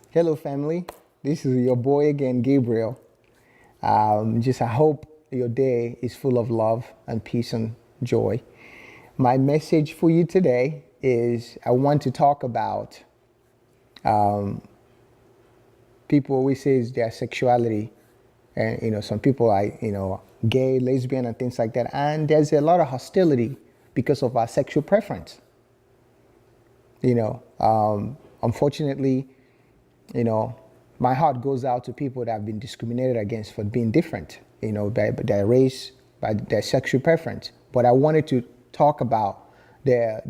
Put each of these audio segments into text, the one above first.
Hello, family. This is your boy again, Gabriel. I hope your day is full of love and peace and joy. My message for you today is I want to talk about people always say their sexuality, and some people are gay, lesbian, and things like that. And there's a lot of hostility because of our sexual preference. Unfortunately, my heart goes out to people that have been discriminated against for being different, by their race, by their sexual preference. But I wanted to talk about the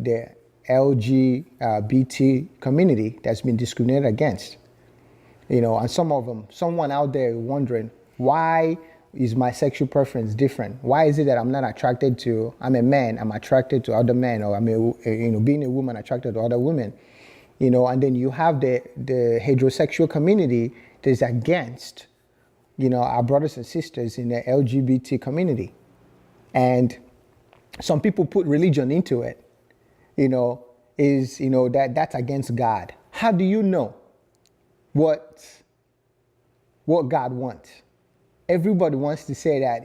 LGBT community that's been discriminated against. And some of them, someone out there wondering, why is my sexual preference different? Why is it that I'm a man, I'm attracted to other men, or being a woman attracted to other women? And then you have the heterosexual community that is against, our brothers and sisters in the LGBT community. And some people put religion into it, that's against God. How do you know what God wants? Everybody wants to say that,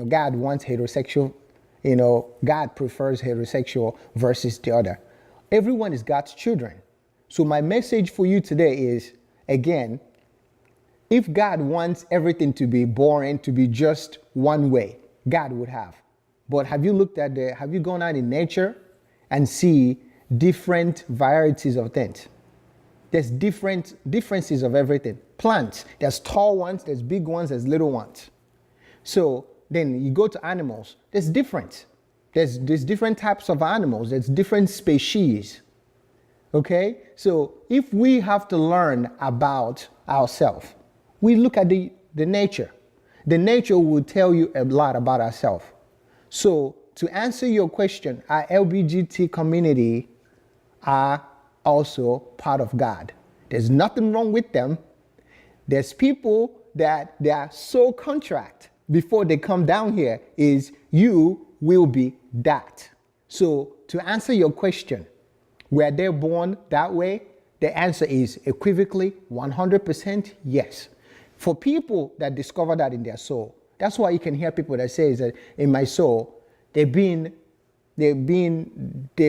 God wants heterosexual, God prefers heterosexual versus the other. Everyone is God's children. So my message for you today is, again, if God wants everything to be boring, to be just one way, God would have. But have you gone out in nature and see different varieties of things? There's differences of everything. Plants, there's tall ones, there's big ones, there's little ones. So then you go to animals, there's different. There's different types of animals, there's different species. Okay, so if we have to learn about ourselves, we look at the nature. The nature will tell you a lot about ourselves. So to answer your question, our LGBT community are also part of God. There's nothing wrong with them. There's people that they are so contract before they come down here is you will be that. So to answer your question, were they born that way? The answer is equivocally 100% yes. For people that discover that in their soul, that's why you can hear people that say that in my soul, they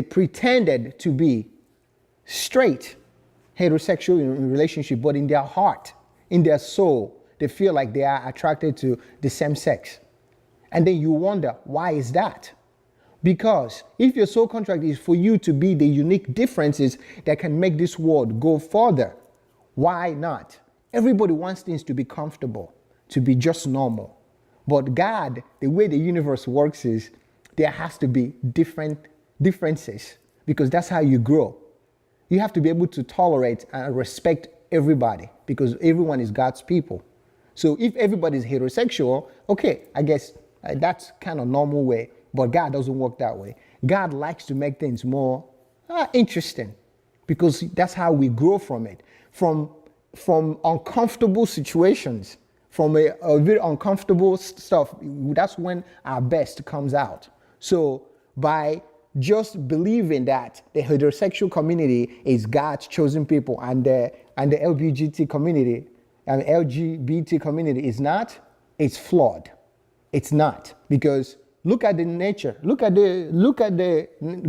pretended to be straight, heterosexual in relationship, but in their heart, in their soul, they feel like they are attracted to the same sex. And then you wonder, why is that? Because if your soul contract is for you to be the unique differences that can make this world go further, why not? Everybody wants things to be comfortable, to be just normal. But God, the way the universe works is there has to be differences because that's how you grow. You have to be able to tolerate and respect everybody because everyone is God's people. So if everybody is heterosexual, okay, I guess that's kind of normal way. But God doesn't work that way. God likes to make things more interesting because that's how we grow from it. From uncomfortable situations, from a very uncomfortable stuff, that's when our best comes out. So by just believing that the heterosexual community is God's chosen people and the LGBT community is not, it's flawed. It's not, because look at the nature.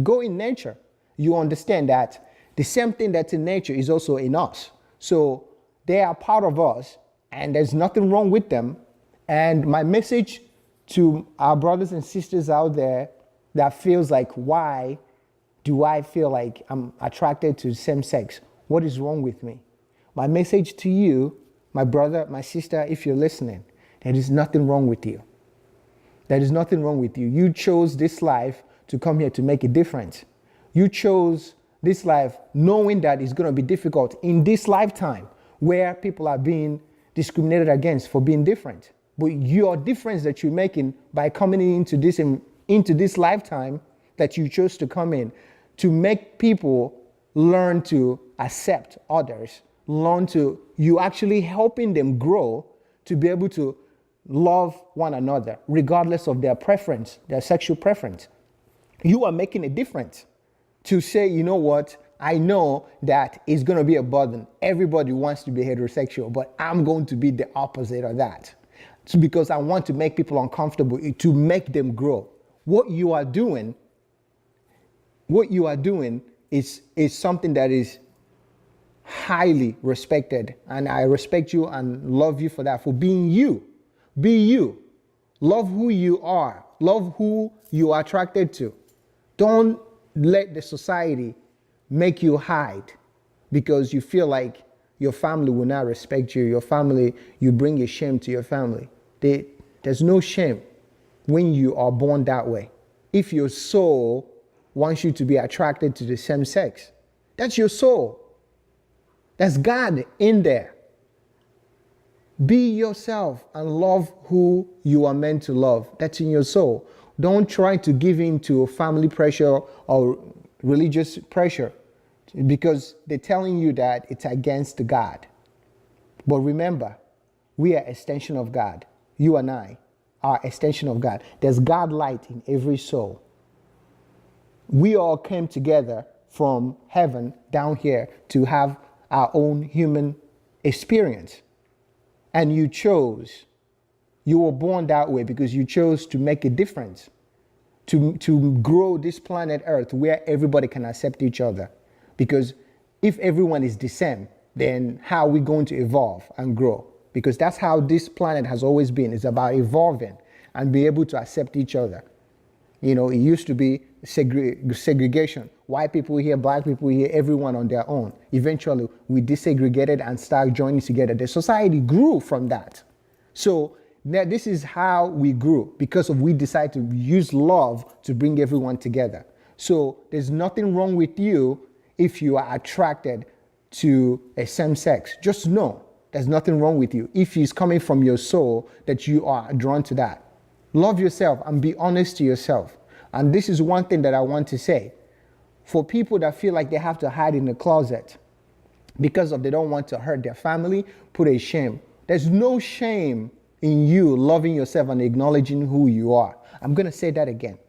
Go in nature. You understand that the same thing that's in nature is also in us. So they are part of us and there's nothing wrong with them. And my message to our brothers and sisters out there that feels like, why do I feel like I'm attracted to same sex? What is wrong with me? My message to you, my brother, my sister, if you're listening, there is nothing wrong with you. There is nothing wrong with you. You chose this life to come here to make a difference. You chose this life knowing that it's going to be difficult in this lifetime where people are being discriminated against for being different. But your difference that you're making by coming into this lifetime that you chose to come in to make people learn to accept others, you actually helping them grow to be able to love one another, regardless of their preference, their sexual preference. You are making a difference. To say, you know what, I know that it's going to be a burden. Everybody wants to be heterosexual, but I'm going to be the opposite of that. It's because I want to make people uncomfortable, to make them grow. What you are doing is something that is highly respected, and I respect you and love you for that, for being you. Be you. Love who you are. Love who you are attracted to. Don't let the society make you hide because you feel like your family will not respect you. Your family, you bring a shame to your family. There's no shame when you are born that way. If your soul wants you to be attracted to the same sex, that's your soul. That's God in there. Be yourself and love who you are meant to love. That's in your soul. Don't try to give in to family pressure or religious pressure because they're telling you that it's against God. But remember, we are extension of God. You and I are extension of God. There's God light in every soul. We all came together from heaven down here to have our own human experience. And you were born that way because you chose to make a difference, to grow this planet Earth where everybody can accept each other. Because if everyone is the same, then how are we going to evolve and grow? Because that's how this planet has always been. It's about evolving and be able to accept each other. You know, it used to be segregation. White people here, black people here, everyone on their own. Eventually, we desegregated and started joining together. The society grew from that. So now this is how we grew because we decided to use love to bring everyone together. So there's nothing wrong with you if you are attracted to a same sex. Just know there's nothing wrong with you. If it's coming from your soul that you are drawn to that. Love yourself and be honest to yourself. And this is one thing that I want to say. For people that feel like they have to hide in the closet because they don't want to hurt their family, put a shame. There's no shame in you loving yourself and acknowledging who you are. I'm going to say that again.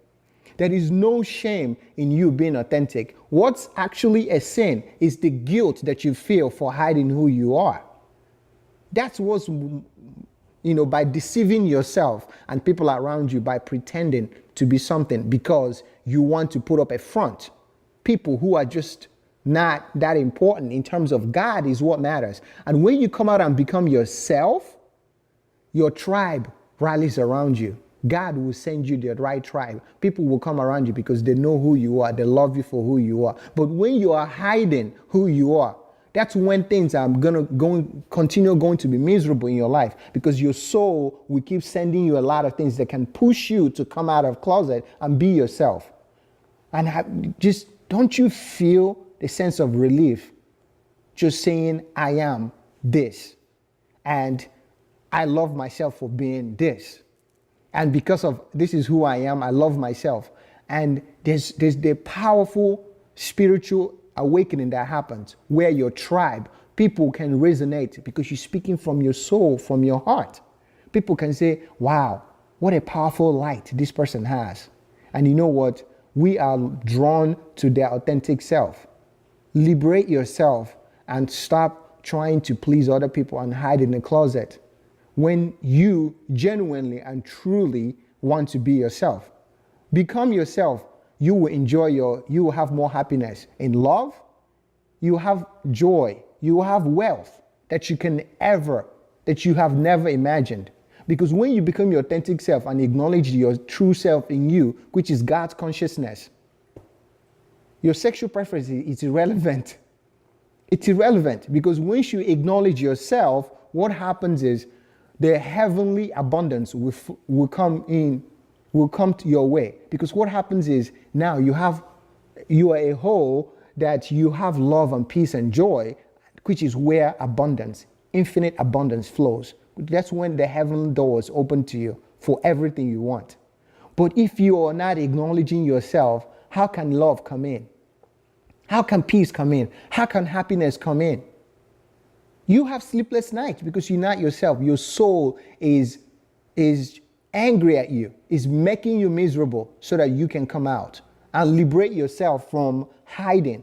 There is no shame in you being authentic. What's actually a sin is the guilt that you feel for hiding who you are. That's what's, by deceiving yourself and people around you by pretending to be something because you want to put up a front. People who are just not that important in terms of God is what matters. And when you come out and become yourself, your tribe rallies around you. God will send you the right tribe. People will come around you because they know who you are. They love you for who you are. But when you are hiding who you are, that's when things are continue to be miserable in your life because your soul will keep sending you a lot of things that can push you to come out of closet and be yourself. And don't you feel the sense of relief just saying, I am this. And I love myself for being this. And because of this is who I am, I love myself. And there's the powerful spiritual awakening that happens where your tribe, people can resonate because you're speaking from your soul, from your heart. People can say, wow, what a powerful light this person has. And you know what? We are drawn to their authentic self. Liberate yourself and stop trying to please other people and hide in the closet when you genuinely and truly want to be yourself. Become yourself. You will have more happiness in love. You will have joy. You will have wealth that you have never imagined. Because when you become your authentic self and acknowledge your true self in you, which is God's consciousness, your sexual preference is irrelevant. It's irrelevant because once you acknowledge yourself, what happens is the heavenly abundance will come to your way. Because what happens is now you are a whole that you have love and peace and joy, which is where infinite abundance flows. That's when the heavenly doors open to you for everything you want. But if you are not acknowledging yourself, how can love come in? How can peace come in? How can happiness come in? You have sleepless nights because you're not yourself. Your soul is angry at you, is making you miserable so that you can come out and liberate yourself from hiding.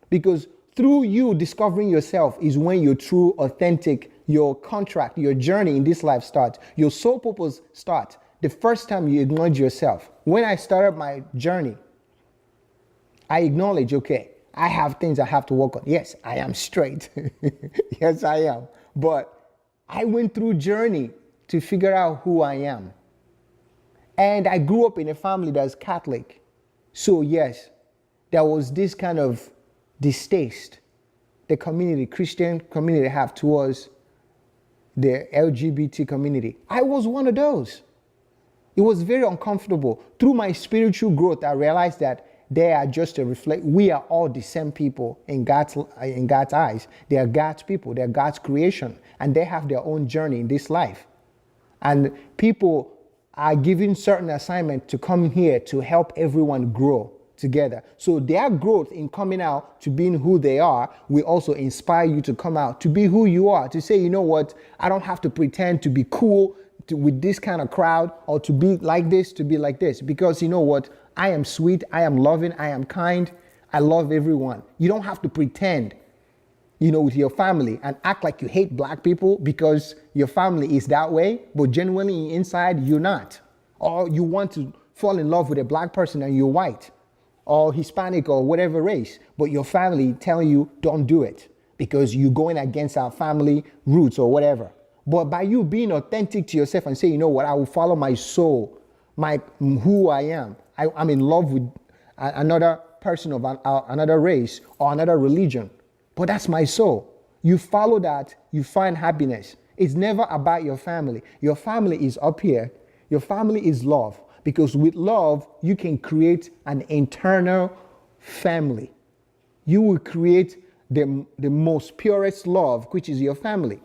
Because through you discovering yourself is when your true, authentic, your contract, your journey in this life starts. Your soul purpose starts. The first time you acknowledge yourself. When I started my journey, I acknowledge, okay, I have things I have to work on. Yes, I am straight. Yes, I am. But I went through journey to figure out who I am. And I grew up in a family that's Catholic. So yes, there was this kind of distaste the community, Christian community have towards the LGBT community. I was one of those. It was very uncomfortable. Through my spiritual growth, I realized that they are just a we are all the same people in God's eyes. They are God's people. They are God's creation. And they have their own journey in this life. And people are given certain assignment to come here to help everyone grow together. So their growth in coming out to being who they are will also inspire you to come out to be who you are, to say, you know what, I don't have to pretend to be cool with this kind of crowd or to be like this, to be like this, because you know what, I am sweet, I am loving, I am kind, I love everyone. You don't have to pretend, with your family and act like you hate black people because your family is that way, but genuinely inside you're not. Or you want to fall in love with a black person and you're white or Hispanic or whatever race, but your family telling you don't do it because you're going against our family roots or whatever. But by you being authentic to yourself and say, you know what, I will follow my soul, who I am. I'm in love with another person of another race or another religion, but that's my soul. You follow that, you find happiness. It's never about your family. Your family is up here. Your family is love, because with love, you can create an internal family. You will create the most purest love, which is your family.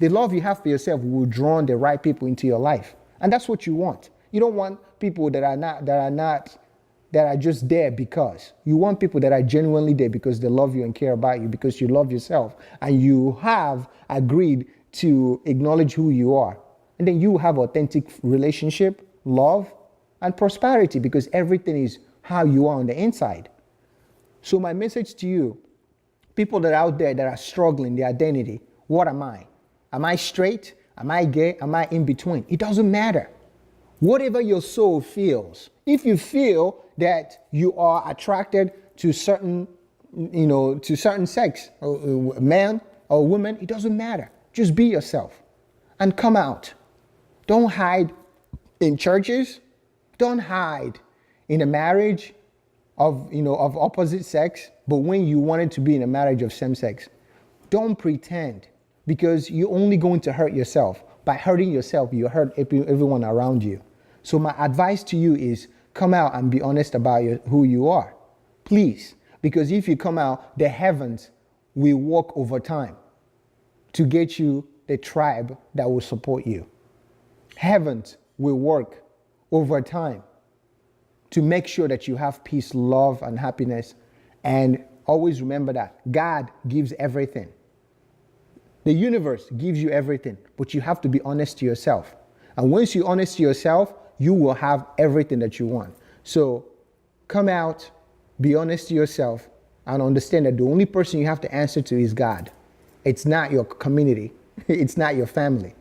The love you have for yourself will draw the right people into your life. And that's what you want. You don't want people that are just there because. You want people that are genuinely there because they love you and care about you, because you love yourself and you have agreed to acknowledge who you are. And then you have authentic relationship, love, and prosperity, because everything is how you are on the inside. So my message to you, people that are out there that are struggling their identity, what am I? Am I straight? Am I gay? Am I in between? It doesn't matter. Whatever your soul feels, if you feel that you are attracted to certain sex, or man or woman, it doesn't matter. Just be yourself and come out. Don't hide in churches. Don't hide in a marriage of opposite sex, but when you wanted to be in a marriage of same sex, don't pretend, because you're only going to hurt yourself. By hurting yourself, you hurt everyone around you. So my advice to you is come out and be honest about who you are, please. Because if you come out, the heavens will work over time to get you the tribe that will support you. Heavens will work over time to make sure that you have peace, love, and happiness. And always remember that God gives everything. The universe gives you everything, but you have to be honest to yourself. And once you're honest to yourself, you will have everything that you want. So come out, be honest to yourself, and understand that the only person you have to answer to is God. It's not your community. It's not your family,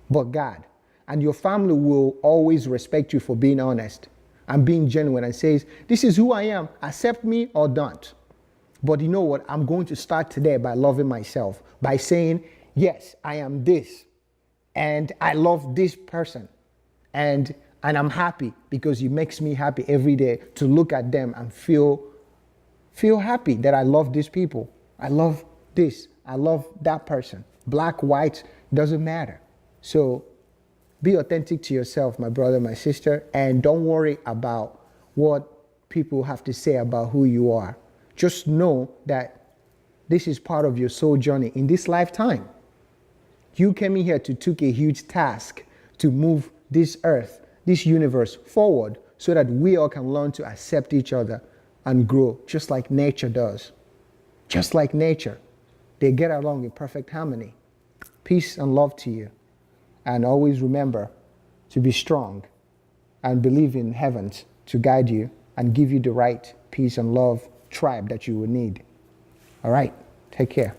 but God. And your family will always respect you for being honest and being genuine and says, this is who I am, accept me or don't. But you know what? I'm going to start today by loving myself, by saying, yes, I am this, and I love this person, and I'm happy because it makes me happy every day to look at them and feel happy that I love these people. I love this. I love that person. Black, white, doesn't matter. So be authentic to yourself, my brother, my sister, and don't worry about what people have to say about who you are. Just know that this is part of your soul journey in this lifetime. You came in here to take a huge task to move this earth, this universe forward so that we all can learn to accept each other and grow just like nature does. Just like nature. They get along in perfect harmony. Peace and love to you. And always remember to be strong and believe in heavens to guide you and give you the right peace and love tribe that you will need. All right, take care.